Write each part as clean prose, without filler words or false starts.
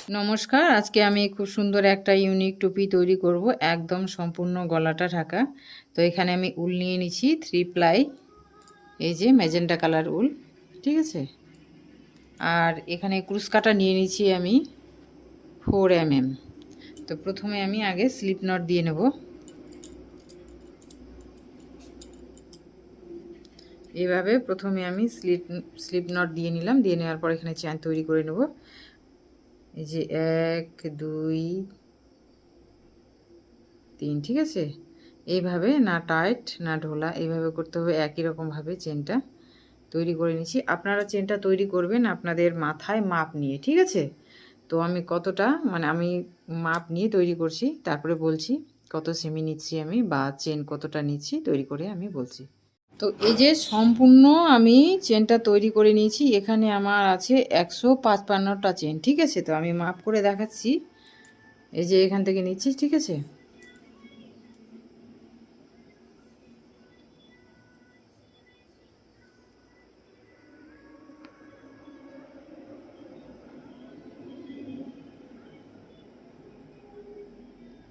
নমস্কার, আজকে আমি খুব সুন্দর একটা ইউনিক টুপি তৈরি করব, একদম সম্পূর্ণ গলাটা ঢাকা। তো এখানে আমি উল নিয়ে নিচ্ছি 3 প্লাই, এই যে ম্যাজেন্টা কালার উল, ঠিক আছে। আর এখানে ক্রুশ কাটা নিয়ে নিচ্ছি আমি 4 mm। তো প্রথমে আমি আগে স্লিপ নট দিয়ে নেব। এইভাবে প্রথমে আমি স্লিপ নট দিয়ে নিলাম, দিয়ে নেওয়ার পর এখানে চেন তৈরি করে নেব। এই যে 1 2 3, ঠিক আছে। এইভাবে না টাইট না ঢোলা, এইভাবে করতে হবে। একই রকমভাবে চেনটা তৈরি করে নিচ্ছি। আপনারা চেনটা তৈরি করবেন আপনাদের মাথায় মাপ নিয়ে, ঠিক আছে। তো আমি কতটা আমি মাপ নিয়ে তৈরি করছি, তারপরে বলছি কত সেমি নিচ্ছি আমি, বা চেন কতটা নিচ্ছি তৈরি করে আমি বলছি। তো এই যে সম্পূর্ণ আমি চেনটা তৈরি করে নিয়েছি। এখানে আমার আছে 155টা চেন, ঠিক আছে। তো আমি মাপ করে দেখাচ্ছি। এই যে এখান থেকে নিচ্ছি, ঠিক আছে।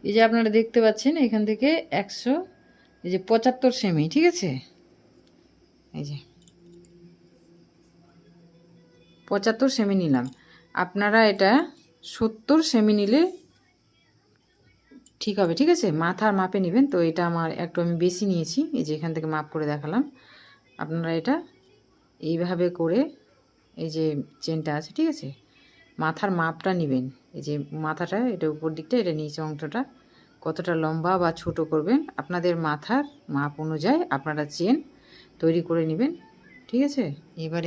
এই যে আপনারা দেখতে পাচ্ছেন এখান থেকে 75 সেমি, ঠিক আছে। এই যে 75 সেমি নিলাম। আপনারা এটা 70 সেমি নিলে ঠিক হবে, ঠিক আছে। মাথার মাপে নেবেন। তো এটা আমার একটু আমি বেশি নিয়েছি, এই যে এখান থেকে মাপ করে দেখালাম। আপনারা এটা এইভাবে করে, এই যে চেনটা আছে, ঠিক আছে, মাথার মাপটা নেবেন। এই যে মাথাটা, এটা উপর দিকটা, এটা নিচে অংশটা কতটা লম্বা বা ছোট করবেন আপনাদের মাথার মাপ অনুযায়ী আপনারা চেন তৈরি করে নেবেন, ঠিক আছে। এবার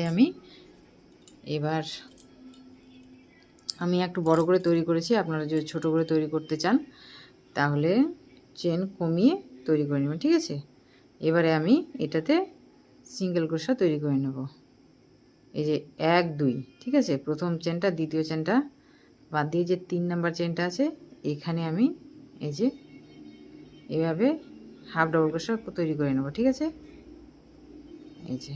আমি একটু বড় করে তৈরি করেছি। আপনারা যদি ছোট করে তৈরি করতে চান তাহলে চেন কমিয়ে তৈরি করে নেবেন, ঠিক আছে। এবারে আমি এটাতে সিঙ্গেল ক্রোশা তৈরি করে নেব। এই যে 1 2, ঠিক আছে। প্রথম চেনটা, দ্বিতীয় চেনটা বাদ দিয়ে যে 3 নাম্বার চেনটা আছে, এখানে আমি এই যে এভাবে হাফ ডবল ক্রোশা তৈরি করে নেব, ঠিক আছে। এই যে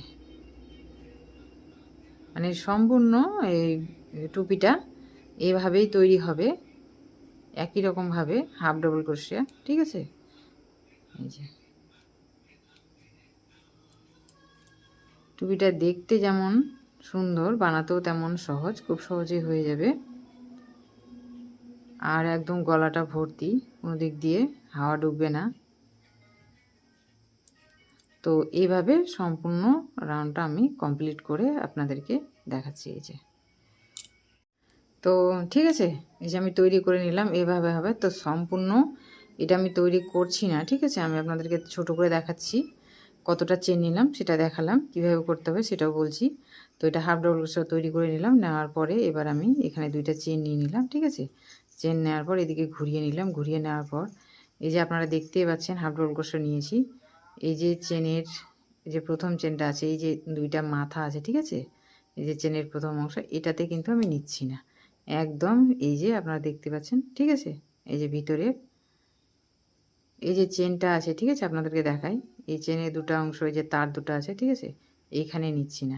সম্পূর্ণ এই টুপিটা এইভাবেই তৈরি হবে, একই রকমভাবে হাফ ডবল ক্রোশা, ঠিক আছে। এই যে টুপিটা দেখতে যেমন সুন্দর, বানাতেও তেমন সহজ, খুব সহজেই হয়ে যাবে। আর একদম গলাটা ভর্তি, কোনো দিক দিয়ে হাওয়া ঢুকবে না। তো এইভাবে সম্পূর্ণ রাউন্ডটা আমি কমপ্লিট করে আপনাদেরকে দেখাচ্ছি। এই যে তো ঠিক আছে, এই যে আমি তৈরি করে নিলাম, এভাবে হবে। তো সম্পূর্ণ এটা আমি তৈরি করছি না, ঠিক আছে। আমি আপনাদেরকে ছোট করে দেখাচ্ছি, কতটা চেন নিলাম সেটা দেখালাম, কিভাবে করতে হবে সেটাও বলছি। তো এটা হাফ ডবল ক্রোশা তৈরি করে নিলাম, নেওয়ার পরে এবার আমি এখানে 2টা চেন নিয়ে নিলাম, ঠিক আছে। চেন নেওয়ার পর এদিকে ঘুরিয়ে নিলাম, ঘুরিয়ে নেওয়ার পর এই যে আপনারা দেখতেই পাচ্ছেন হাফ ডবল ক্রোশা নিয়েছি। এই যে চেনের যে প্রথম চেনটা আছে, এই যে 2টা মাথা আছে, ঠিক আছে, এই যে চেনের প্রথম অংশ, এটাতে কিন্তু আমি নিচ্ছি না একদম। এই যে আপনারা দেখতে পাচ্ছেন, ঠিক আছে, এই যে ভিতরের এই যে চেনটা আছে, ঠিক আছে, আপনাদেরকে দেখাই। এই চেনের 2টা অংশ, এই যে তার 2টা আছে, ঠিক আছে, এইখানে নিচ্ছি না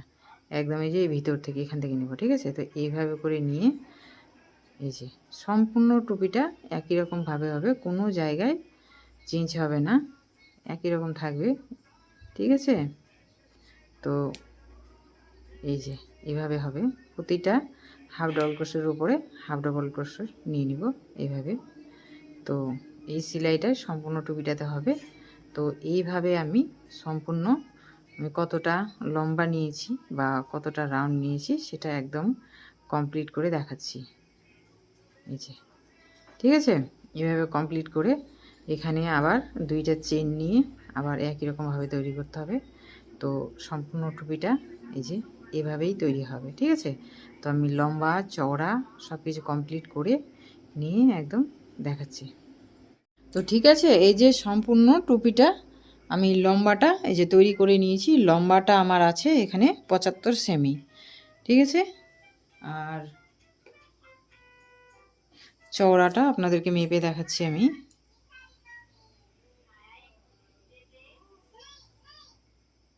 একদম, এই যে ভিতর থেকে এখান থেকে নেব, ঠিক আছে। তো এইভাবে করে নিয়ে এই যে সম্পূর্ণ টুপিটা একই রকমভাবে হবে, কোনো জায়গায় চেঞ্জ হবে না, একই রকম থাকবে, ঠিক আছে। তো এই যে এইভাবে হবে, প্রতিটা হাফ ডবল ক্রোশের উপরে হাফ ডবল ক্রোশ নিয়ে নিব এইভাবে। তো এই সেলাইটা সম্পূর্ণ টুপিটাতে হবে। তো এইভাবে আমি সম্পূর্ণ কতটা লম্বা নিয়েছি বা কতটা রাউন্ড নিয়েছি সেটা একদম কমপ্লিট করে দেখাচ্ছি। এই যে ঠিক আছে, এভাবে কমপ্লিট করে এখানে আবার 2টা চেন নিয়ে আবার একই রকমভাবে তৈরি করতে হবে। তো সম্পূর্ণ টুপিটা এই যে এভাবেই তৈরি হবে, ঠিক আছে। তো আমি লম্বা চওড়া সব কিছু কমপ্লিট করে নিয়ে একদম দেখাচ্ছি। তো ঠিক আছে, এই যে সম্পূর্ণ টুপিটা আমি লম্বাটা এই যে তৈরি করে নিয়েছি। লম্বাটা আমার আছে এখানে 75 সেমি, ঠিক আছে। আর চওড়াটা আপনাদেরকে মেপে দেখাচ্ছি আমি।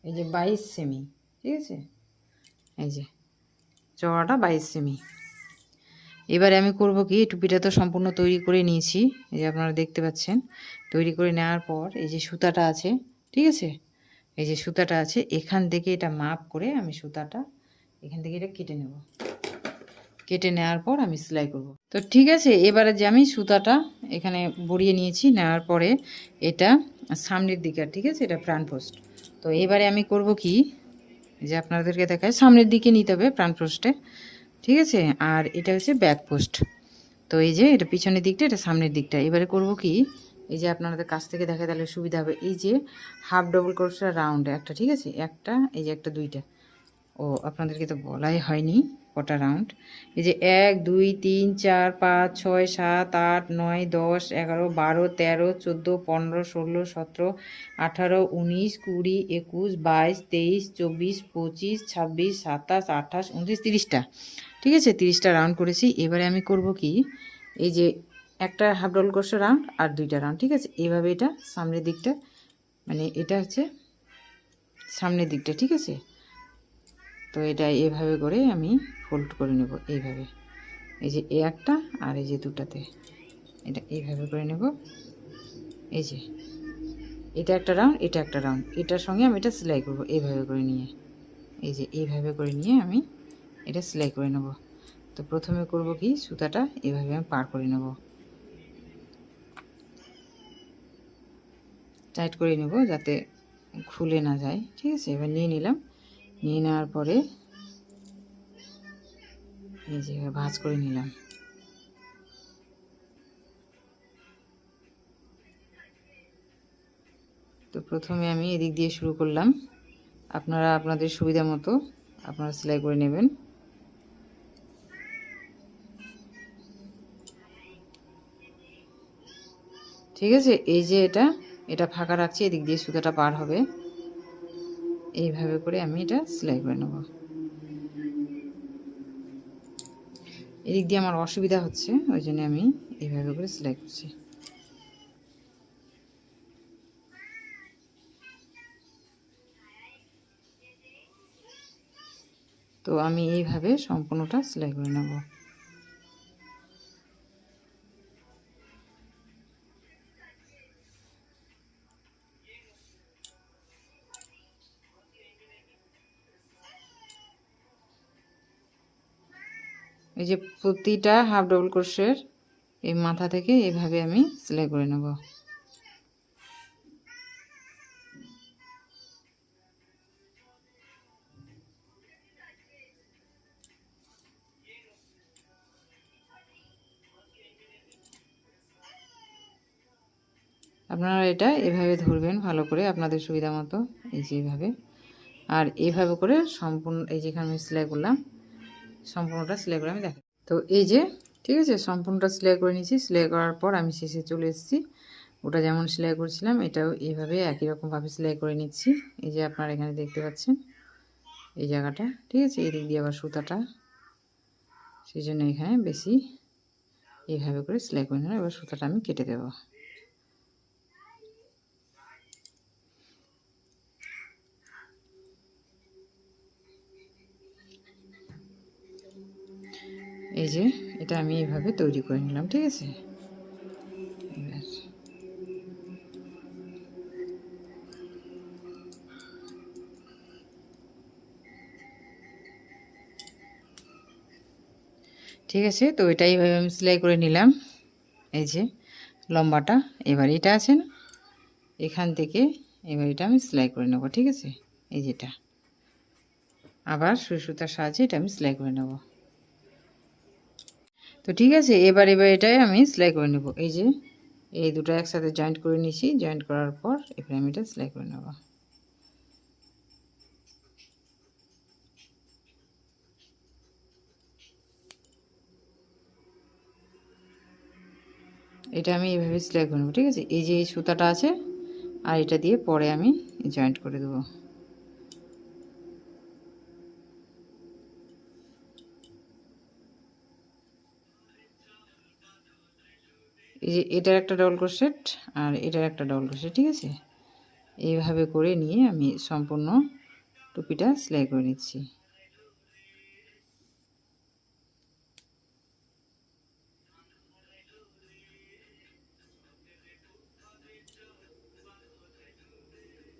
এই যে 22 সেমি, ঠিক আছে। এই যে চওড়াটা 22 সেমি। এবারে আমি করব কি, টুপিটা তো সম্পূর্ণ তৈরি করে নিয়েছি, এই যে আপনারা দেখতে পাচ্ছেন। তৈরি করে নেওয়ার পর এই যে সুতাটা আছে, ঠিক আছে, এই যে সুতাটা আছে, এখান থেকে এটা মাপ করে আমি সুতাটা এখান থেকে এটা কেটে নেব। কেটে নেওয়ার পর আমি সেলাই করব। তো ঠিক আছে, এবারে যে আমি সুতাটা এখানে বড়িয়ে নিয়েছি, নেওয়ার পরে এটা সামনের দিকে, ঠিক আছে, এটা ফ্রন্ট পোস্ট। তো এবারে আমি করব কি, যে আপনাদেরকে দেখায় সামনের দিকে নিতে হবে ফ্রন্ট পোস্টে, ঠিক আছে, আর এটা হচ্ছে ব্যাক পোস্ট। তো এই যে এটা পিছনের দিকটা, এটা সামনের দিকটা। এবারে করব কি, এই যে আপনাদের কাছ থেকে দেখা তাহলে সুবিধা হবে, এই যে হাফ ডবল ক্রোশের রাউন্ড একটা, ঠিক আছে, একটা, এই যে একটা, দুইটা, ও আপনাদেরকে তো বলাই হয়নি কটা রাউন্ড। এই যে 1 2 3 4 5 6 7 8 9 10 11 12 13 14 15 16 17 18 19 20 21 22 23 24 25 26 27 28 29 30টা, ঠিক আছে, 30টা রাউন্ড করেছি। এবারে আমি করব কি, এই যে একটা হাফ ডবল ক্রোশের রাউন্ড আর দুইটা রাউন্ড, ঠিক আছে, এইভাবে এটা সামনের দিকটা, মানে এটা হচ্ছে সামনের দিকটা, ঠিক আছে। তো এটা এভাবে করে আমি ফোল্ড করে নেব এইভাবে, এই যে এই একটা আর এই যে দুটাতে এটা এইভাবে করে নেব। এই যে এটা একটা রাউন্ড, এটা একটা রাউন্ড, এটার সঙ্গে আমি এটা সেলাই করব এইভাবে করে নিয়ে, এই যে এইভাবে করে নিয়ে আমি এটা সেলাই করে নেব। তো প্রথমে করব কি, সুতাটা এভাবে আমি পার করে নেব, টাইট করে নেব যাতে খুলে না যায়, ঠিক আছে। এবার নিয়ে নিলাম, নিয়ে নেওয়ার পরে এই যে ভাঁজ করে নিলাম। তো প্রথমে আমি এদিক দিয়ে শুরু করলাম, আপনারা আপনাদের সুবিধা মতো আপনারা সেলাই করে নেবেন। ঠিক আছে, এই যে এটা ফাঁকা রাখছি, এদিক দিয়ে সুতাটা পার হবে, এইভাবে করে আমি এটা সেলাই করে নেব। এদিক দিয়ে আমার অসুবিধা হচ্ছে, ওই জন্য আমি এইভাবে করে সেলাই করছি। তো আমি এইভাবে সম্পূর্ণটা সেলাই করে নেব। এই যে প্রতিটা হাফ ডবল ক্রোশের এই মাথা থেকে এইভাবে আমি সেলাই করে নেব। আপনারা এটা এভাবে ধরবেন ভালো করে আপনাদের সুবিধা মতো, এই যে এইভাবে, আর এইভাবে করে সম্পূর্ণ, এই যেখানে আমি সেলাই করলাম সম্পূর্ণটা সেলাই করে আমি দেখাই। তো এই যে ঠিক আছে, সম্পূর্ণটা সেলাই করে নিয়েছি। সেলাই করার পর আমি শেষে চলে এসেছি। ওটা যেমন সেলাই করেছিলাম এটাও এইভাবে একই রকমভাবে সেলাই করে নিচ্ছি। এই যে আপনারা এখানে দেখতে পাচ্ছেন এই জায়গাটা, ঠিক আছে, এদিক দিয়ে আবার সুতাটা, সেই জন্য এখানে বেশি এইভাবে করে সেলাই করে নিলাম। এবার সুতাটা আমি কেটে দেব। এই যে এটা আমি এইভাবে তৈরি করে নিলাম, ঠিক আছে। এবার ঠিক আছে, তো এটা এইভাবে আমি সেলাই করে নিলাম। এই যে লম্বাটা, এবার এটা আছে না, এখান থেকে এবার এটা আমি সেলাই করে নেব, ঠিক আছে। এই যেটা আবার সুই সুতার সাহায্যে এটা আমি সেলাই করে নেব। তো ঠিক আছে, এবার এটাই আমি সেলাই করে নেব। এই যে এই দুটো একসাথে জয়েন্ট করে নিয়েছি, জয়েন্ট করার পর এবার আমি এটা সেলাই করে নেব। এটা আমি এইভাবে সেলাই করে নেব, ঠিক আছে। এই যে এই সুতাটা আছে আর এটা দিয়ে পরে আমি জয়েন্ট করে দেবো। এই যে এটার একটা ডবল ক্রোশেট আর এটার একটা ডবল ক্রোশেট, ঠিক আছে। এইভাবে করে নিয়ে আমি সম্পূর্ণ টুপিটা সেলাই করে নিচ্ছি।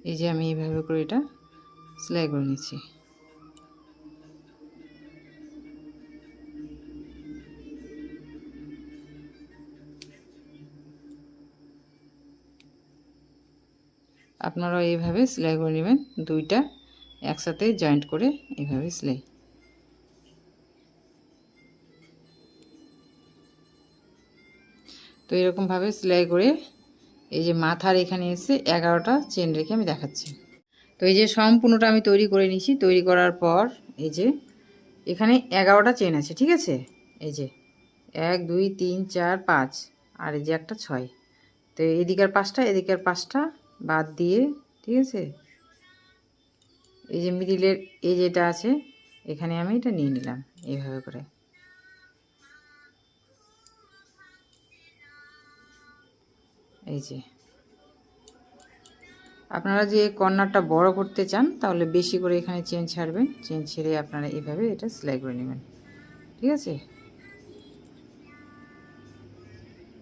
এই যে আমি এইভাবে করে এটা সেলাই করে নিচ্ছি। আপনারাও এইভাবে সেলাই করে নেবেন, দুইটা একসাথে জয়েন্ট করে এইভাবে সেলাই। তো এরকমভাবে সেলাই করে এই যে মাথার এখানে এসে 11টা চেন রেখে আমি দেখাচ্ছি। তো এই যে সম্পূর্ণটা আমি তৈরি করে নিয়েছি। তৈরি করার পর এই যে এখানে 11টা চেন আছে, ঠিক আছে। এই যে 1 2 3 4 5 আর এই যে একটা 6। তো এদিকের 5টা এদিকের 5টা বাদ দিয়ে, ঠিক আছে, এই যে মিডিলের এই যেটা আছে এখানে আমি এটা নিয়ে নিলাম এইভাবে করে। এই যে আপনারা যে কর্নারটা বড় করতে চান তাহলে বেশি করে এখানে চেন ছাড়বেন, চেন ছেড়ে আপনারা এইভাবে এটা সেলাই করে নেবেন, ঠিক আছে।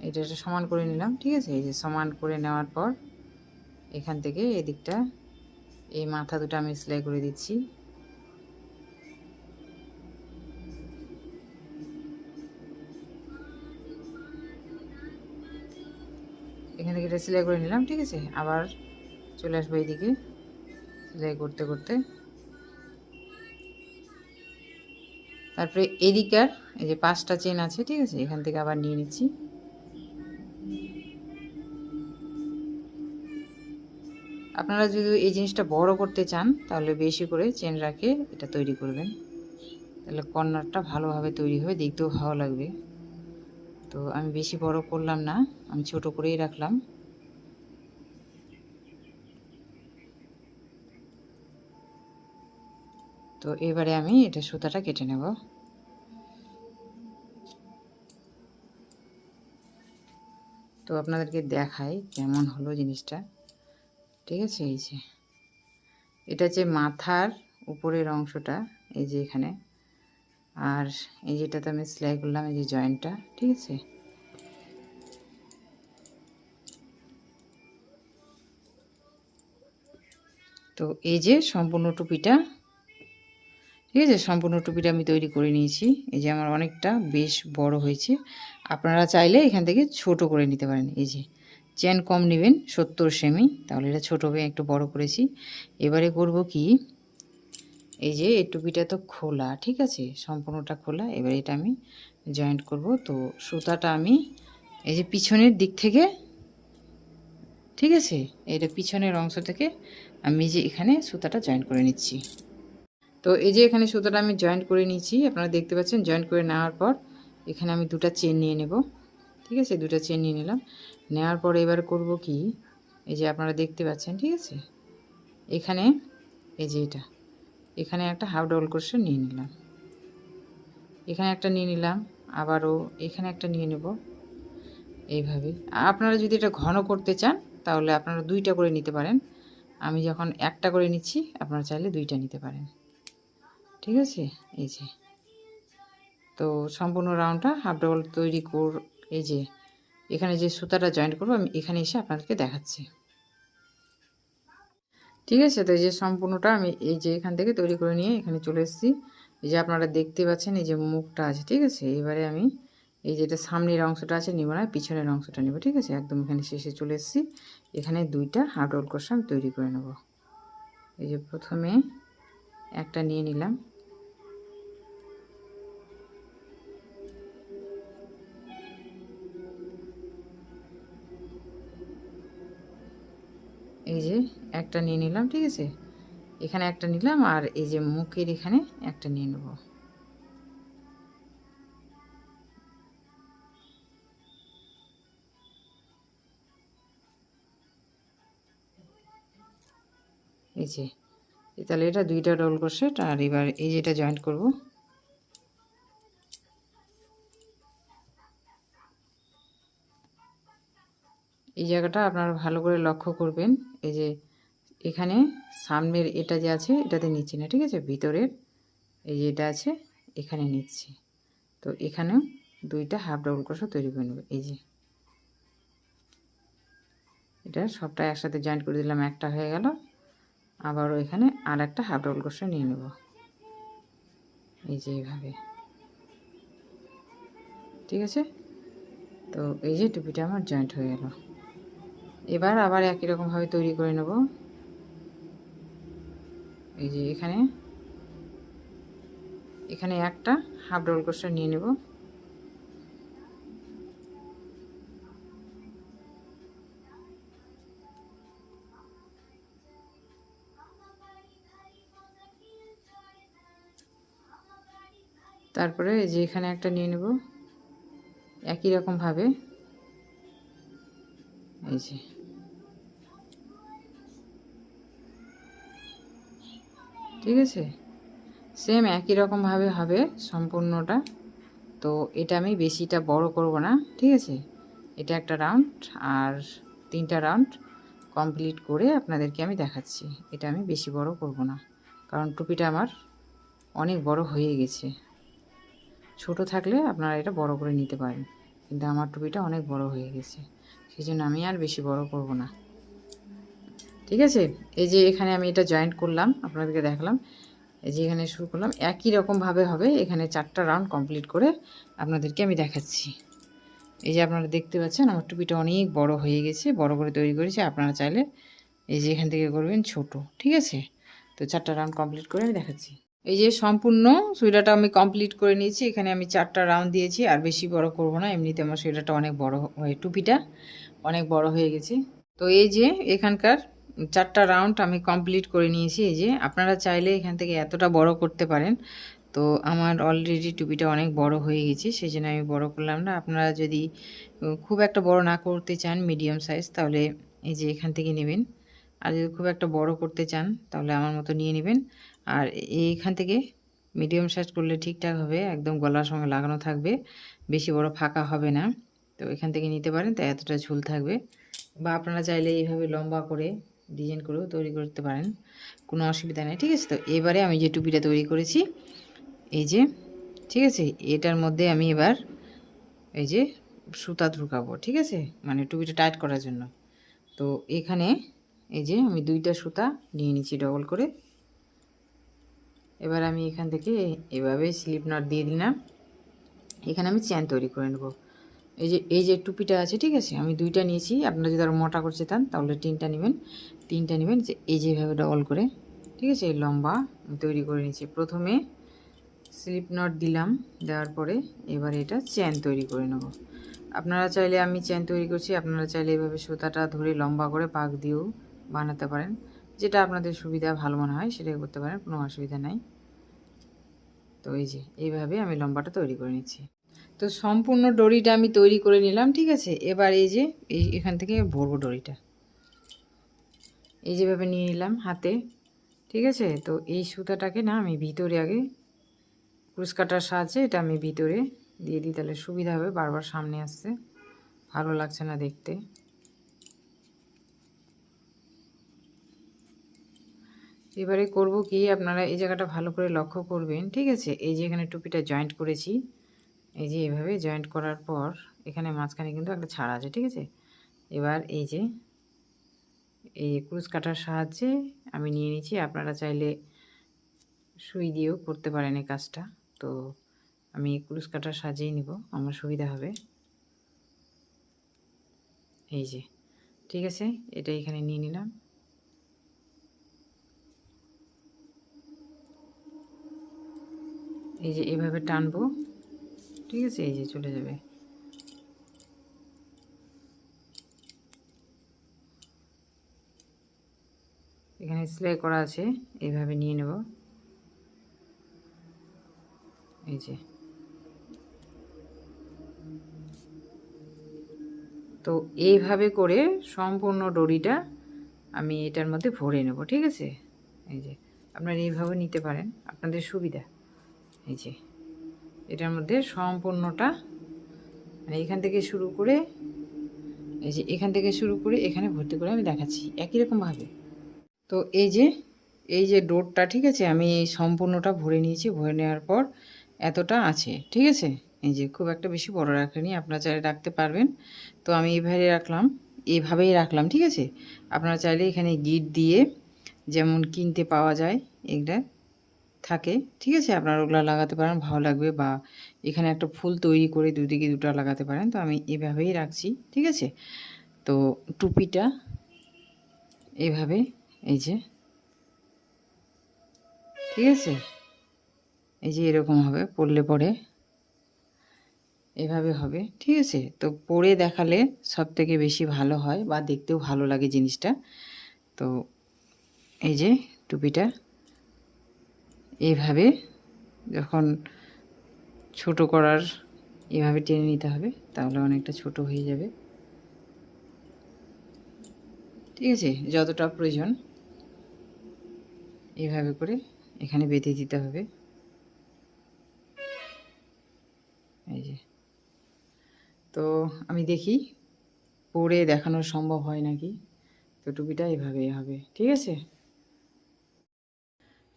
এটা সমান করে নিলাম, ঠিক আছে। এই যে সমান করে নেওয়ার পর এখান থেকে এদিকটা এই মাথা দুটো আমি সেলাই করে দিচ্ছি। এখান থেকে এটা সেলাই করে নিলাম, ঠিক আছে। আবার চলে আসবো এইদিকে সেলাই করতে করতে। তারপরে এদিকার এই যে 5টা চেন আছে, ঠিক আছে, এখান থেকে আবার নিয়ে নিচ্ছি। আপনারা যদি এই জিনিসটা বড় করতে চান তাহলে বেশি করে চেন রাখে এটা তৈরি করবেন, তাহলে কর্নারটা ভালোভাবে তৈরি হবে, দেখতেও ভালো লাগবে। তো আমি বেশি বড় করলাম না, আমি ছোট করেই রাখলাম। তো এবারে আমি এটা সুতাটা কেটে নেব। তো আপনাদেরকে দেখাই কেমন হলো জিনিসটা, ঠিক আছে। এই যে এটা যে মাথার উপরের অংশটা, এই যে এখানে, আর এই যেটাতে আমি সেলাই করলাম এই যে জয়েন্টটা, ঠিক আছে। তো এই যে সম্পূর্ণ টুপিটা, ঠিক আছে, সম্পূর্ণ টুপিটা আমি তৈরি করে নিয়েছি। এই যে আমার অনেকটা বেশ বড় হয়েছে, আপনারা চাইলে এখান থেকে ছোট করে নিতে পারেন। এই যে চেন কম নেবেন 70 সেমি, তাহলে এটা ছোটো হয়ে একটু বড় করেছি। এবারে করব কি, এই যে এই টুপিটা তো খোলা, ঠিক আছে, সম্পূর্ণটা খোলা। এবারে এটা আমি জয়েন্ট করব। তো সুতাটা আমি এই যে পিছনের দিক থেকে, ঠিক আছে, এটা পিছনের অংশ থেকে আমি যে এখানে সুতাটা জয়েন্ট করে নিচ্ছি। তো এই যে এখানে সুতাটা আমি জয়েন্ট করে নিয়েছি, আপনারা দেখতে পাচ্ছেন। জয়েন্ট করে নেওয়ার পর এখানে আমি দুটো চেন নিয়ে নেব, ঠিক আছে, দুটো চেন নিয়ে নিলাম। নেওয়ার পর এবার করব কি, এই যে আপনারা দেখতে পাচ্ছেন, ঠিক আছে, এখানে এই যে এটা এখানে একটা হাফ ডবল ক্রোশেট নিয়ে নিলাম, এখানে একটা নিয়ে নিলাম, আবারও এখানে একটা নিয়ে নেব এইভাবে। আপনারা যদি এটা ঘন করতে চান তাহলে আপনারা 2টা করে নিতে পারেন। আমি যখন একটা করে নিচ্ছি, আপনারা চাইলে 2টা নিতে পারেন, ঠিক আছে। এই যে তো সম্পূর্ণ রাউন্ডটা হাফ ডবল তৈরি এই যে এখানে যে সুতাটা জয়েন্ট করবো আমি এখানে এসে আপনাদেরকে দেখাচ্ছি, ঠিক আছে। তো এই যে সম্পূর্ণটা আমি এই যে এখান থেকে তৈরি করে নিয়ে এখানে চলে এসেছি। এই যে আপনারা দেখতে পাচ্ছেন এই যে মুখটা আছে, ঠিক আছে। এবারে আমি এই যেটা সামনের অংশটা আছে নিব না, পিছনের অংশটা নেব, ঠিক আছে। একদম এখানে শেষে চলে এসেছি। এখানে 2টা হাফ ডবল ক্রোশেট আমি তৈরি করে নেব। এই যে প্রথমে একটা নিয়ে নিলাম, এই যে একটা নিয়ে নিলাম, ঠিক আছে, এখানে একটা নিলাম, আর এই যে মুখের এখানে একটা নিয়ে নেব। এই যে তাহলে এটা 2টা ডবল ক্রোশেট। আর এবার এই যেটা জয়েন্ট করব, এই জায়গাটা আপনারা ভালো করে লক্ষ্য করবেন। এই যে এখানে সামনের এটা যে আছে এটাতে নিচ্ছি না, ঠিক আছে, ভিতরের এই যে এটা আছে এখানে নিচ্ছি। তো এখানেও 2টা হাফ ডবল ক্রোশেট তৈরি করে নেব। এই যে এটা সবটা একসাথে জয়েন্ট করে দিলাম, একটা হয়ে গেল। আবারও এখানে আর একটা হাফ ডবল ক্রোশে নিয়ে নেব, এই যে এইভাবে। ঠিক আছে, তো এই যে টুপিটা আমার জয়েন্ট হয়ে গেল। এবার আবার একই রকমভাবে তৈরি করে নেব। এই যে এখানে একটা হাফ ডবল ক্রোশে নিয়ে নেব, তারপরে এই যে এখানে একটা নিয়ে নেব একই রকমভাবে। এই যে ঠিক আছে, সেম একই রকমভাবে হবে সম্পূর্ণটা। তো এটা আমি বেশিটা বড় করব না, ঠিক আছে। এটা একটা রাউন্ড আর 3টা রাউন্ড কমপ্লিট করে আপনাদেরকে আমি দেখাচ্ছি। এটা আমি বেশি বড় করব না, কারণ টুপিটা আমার অনেক বড় হয়ে গেছে। ছোট থাকলে আপনারা এটা বড় করে নিতে পারেন, কিন্তু আমার টুপিটা অনেক বড় হয়ে গেছে, সেই জন্য আমি আর বেশি বড় করব না। ঠিক আছে, এই যে এখানে আমি এটা জয়েন্ট করলাম, আপনাদেরকে দেখালাম। এই যে এখানে শুরু করলাম, একই রকমভাবে হবে। এখানে 4টা রাউন্ড কমপ্লিট করে আপনাদেরকে আমি দেখাচ্ছি। এই যে আপনারা দেখতে পাচ্ছেন আমার টুপিটা অনেক বড় হয়ে গেছে, বড় করে তৈরি করেছি। আপনারা চাইলে এই যে এখান থেকে করবেন ছোট, ঠিক আছে। তো 4টা রাউন্ড কমপ্লিট করে আমি দেখাচ্ছি। এই যে সম্পূর্ণ সোয়েটারটা আমি কমপ্লিট করে নিয়েছি। এখানে আমি 4টা রাউন্ড দিয়েছি, আর বেশি বড় করব না। এমনিতে আমার সোয়েটারটা অনেক বড় হয়ে, টুপিটা অনেক বড় হয়ে গেছে। তো এই যে এখানকার 4টা রাউন্ড আমি কমপ্লিট করে নিয়েছি। এই যে আপনারা চাইলে এখান থেকে এতটা বড় করতে পারেন। তো আমার অলরেডি টুপিটা অনেক বড় হয়ে গেছে, সেই জন্য আমি বড় করলাম না। আপনারা যদি খুব একটা বড় না করতে চান, মিডিয়াম সাইজ, তাহলে এই যে এখান থেকে নেবেন। আর যদি খুব একটা বড় করতে চান তাহলে আমার মতো নিয়ে নেবেন। আর এইখান থেকে মিডিয়াম সাইজ করলে ঠিকঠাক হবে, একদম গলার সঙ্গে লাগানো থাকবে, বেশি বড় ফাঁকা হবে না। তো এখান থেকে নিতে পারেন, তাই এতটা ঝুল থাকবে। বা আপনারা চাইলে এইভাবে লম্বা করে ডিজাইন করেও তৈরি করতে পারেন, কোনো অসুবিধা নেই। ঠিক আছে, তো এবারে আমি যে টুপিটা তৈরি করেছি, এই যে ঠিক আছে, এটার মধ্যে আমি এবার এই যে সুতা ঢুকাবো। ঠিক আছে, মানে টুপিটা টাইট করার জন্য। তো এখানে এই যে আমি 2টা সুতা নিয়ে নিচ্ছি ডবল করে। এবার আমি এখান থেকে এভাবে স্লিপ নট দিয়ে দিলাম। এখানে আমি চেন তৈরি করে নেব। এই যে টুপিটা আছে, ঠিক আছে, আমি 2টা নিয়েছি। আপনারা যদি আরও মোটা করতে চান তাহলে 3টা নেবেন। 3টা নেবেন, যে এই যেভাবে ডবল করে, ঠিক আছে, এই লম্বা তৈরি করে নিচ্ছি। প্রথমে স্লিপ নট দিলাম, দেওয়ার পরে এবার এটা চেন তৈরি করে নেব। আপনারা চাইলে, আমি চেন তৈরি করছি, আপনারা চাইলে এভাবে সুতাটা ধরে লম্বা করে পাক দিয়েও বানাতে পারেন, যেটা আপনাদের সুবিধা ভালো মনে হয় সেটাই করতে পারেন, কোনো অসুবিধা নাই। তো এই যে এইভাবে আমি লম্বাটা তৈরি করে নিচ্ছি। তো সম্পূর্ণ দড়িটা আমি তৈরি করে নিলাম, ঠিক আছে। এবার এই যে এখান থেকে ভরবো দড়িটা, এই যেভাবে নিয়ে নিলাম হাতে, ঠিক আছে। তো এই সুতাটাকে না আমি ভিতরে আগে ক্রুশ কাটার সাহায্যে এটা আমি ভিতরে দিয়ে দিই, তাহলে সুবিধা হবে। বারবার সামনে আসছে, ভালো লাগছে না দেখতে। এবারে করব কি, আপনারা এই জায়গাটা ভালো করে লক্ষ্য করবেন, ঠিক আছে। এই যে এখানে টুপিটা জয়েন্ট করেছি, এই যে এভাবে জয়েন্ট করার পর এখানে মাঝখানে কিন্তু একটা ছাড় আছে, ঠিক আছে। এবার এই যে এই ক্রুশ কাটার সাহায্যে আমি নিয়ে নিচ্ছি। আপনারা চাইলে সুই দিয়েও করতে পারেন এই কাজটা। তো আমি ক্রুশ কাটার সাহায্যেই নিব, আমার সুবিধা হবে। এই যে ঠিক আছে, এটা এখানে নিয়ে নিলাম। এই যে এভাবে টানবো, ঠিক আছে, এই যে চলে যাবে। এখানে সেলাই করা আছে, এইভাবে নিয়ে নেব। এই যে, তো এইভাবে করে সম্পূর্ণ দড়িটা আমি এটার মধ্যে ভরে নেব, ঠিক আছে। এই যে আপনারা এইভাবে নিতে পারেন, আপনাদের সুবিধা। এই যে এটার মধ্যে সম্পূর্ণটা, মানে এখান থেকে শুরু করে, এই যে এখান থেকে শুরু করে এখানে ভর্তি করে আমি দেখাচ্ছি একই রকমভাবে। তো এই যে ডোরটা, ঠিক আছে, আমি সম্পূর্ণটা ভরে নিয়েছি। ভরে নেওয়ার পর এতটা আছে, ঠিক আছে। এই যে খুব একটা বেশি বড় রাখেনি, আপনারা চাইলে রাখতে পারবেন। তো আমি এইভাবেই রাখলাম, ঠিক আছে। আপনারা চাইলে এখানে গিট দিয়ে যেমন কিনতে পাওয়া যায় এগুলা থাকে, ঠিক আছে? আপনারা ওগুলা লাগাতে পারেন, ভালো লাগবে। বা এখানে একটা ফুল তৈরি করে দুদিকে দুটো লাগাতে পারেন। তো আমি এভাবেই রাখছি, ঠিক আছে? তো টুপিটা এভাবে, এই যে, ঠিক আছে? এই যে এরকম হবে, পরলে পরে এভাবে হবে, ঠিক আছে? তো পরে দেখালে সব থেকে বেশি ভালো হয় বা দেখতেও ভালো লাগে জিনিসটা। তো এই যে টুপিটা এইভাবে যখন ছোট করার, এভাবে টেনে নিতে হবে, তাহলে অনেকটা ছোট হয়ে যাবে, ঠিক আছে? যতটা প্রয়োজন এভাবে করে এখানে বেঁধে দিতে হবে, এই যে। তো আমি দেখি পরে দেখানো সম্ভব হয় নাকি। তো টুপিটা এভাবেই হবে, ঠিক আছে?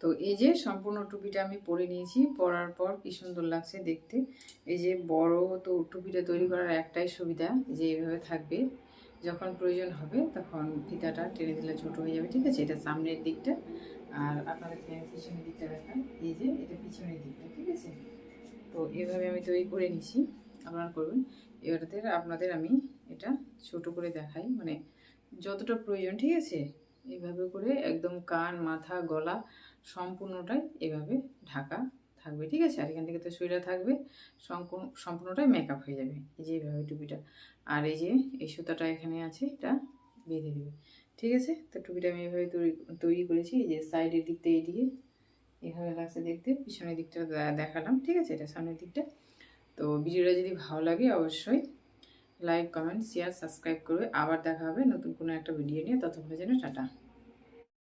তো এই যে সম্পূর্ণ টুপিটা আমি পরে নিয়েছি। পরার পর কি সুন্দর লাগছে দেখতে। এই যে বড় তো টুপিটা তৈরি করার একটাই সুবিধা, যে এইভাবে থাকবে, যখন প্রয়োজন হবে তখন ফিতাটা টেনে দিলে ছোট হয়ে যাবে, ঠিক আছে? এটা সামনের দিকটা। আর আপনাদেরকে আমি পিছনের দিকটা দেখাই, এই যে এটা পিছনের দিকটা, ঠিক আছে? তো এভাবে আমি তৈরি করে নিছি, আপনারা করবেন। এবারে আপনাদের আমি এটা ছোট করে দেখাই, মানে যতটা প্রয়োজন, ঠিক আছে? এইভাবে করে একদম কান, মাথা, গলা সম্পূর্ণটাই এভাবে ঢাকা থাকবে, ঠিক আছে? আর এখান থেকে তো শরীরে থাকবে, সম্পূর্ণটাই মেকআপ হয়ে যাবে। এই যে এইভাবে টুপিটা, আর এই যে এই সুতাটা এখানে আছে, এটা বেঁধে দেবে, ঠিক আছে? তো টুপিটা আমি এভাবে তৈরি করেছি। এই যে সাইডের দিকটা এইদিকে এভাবে লাগছে দেখতে, পিছনের দিকটা দেখালাম, ঠিক আছে? এটা সামনের দিকটা। তো ভিডিওটা যদি ভালো লাগে অবশ্যই লাইক, কমেন্ট, শেয়ার, সাবস্ক্রাইব করবে। আবার দেখা হবে নতুন কোনো একটা ভিডিও নিয়ে। ততক্ষণের জন্য টাটা।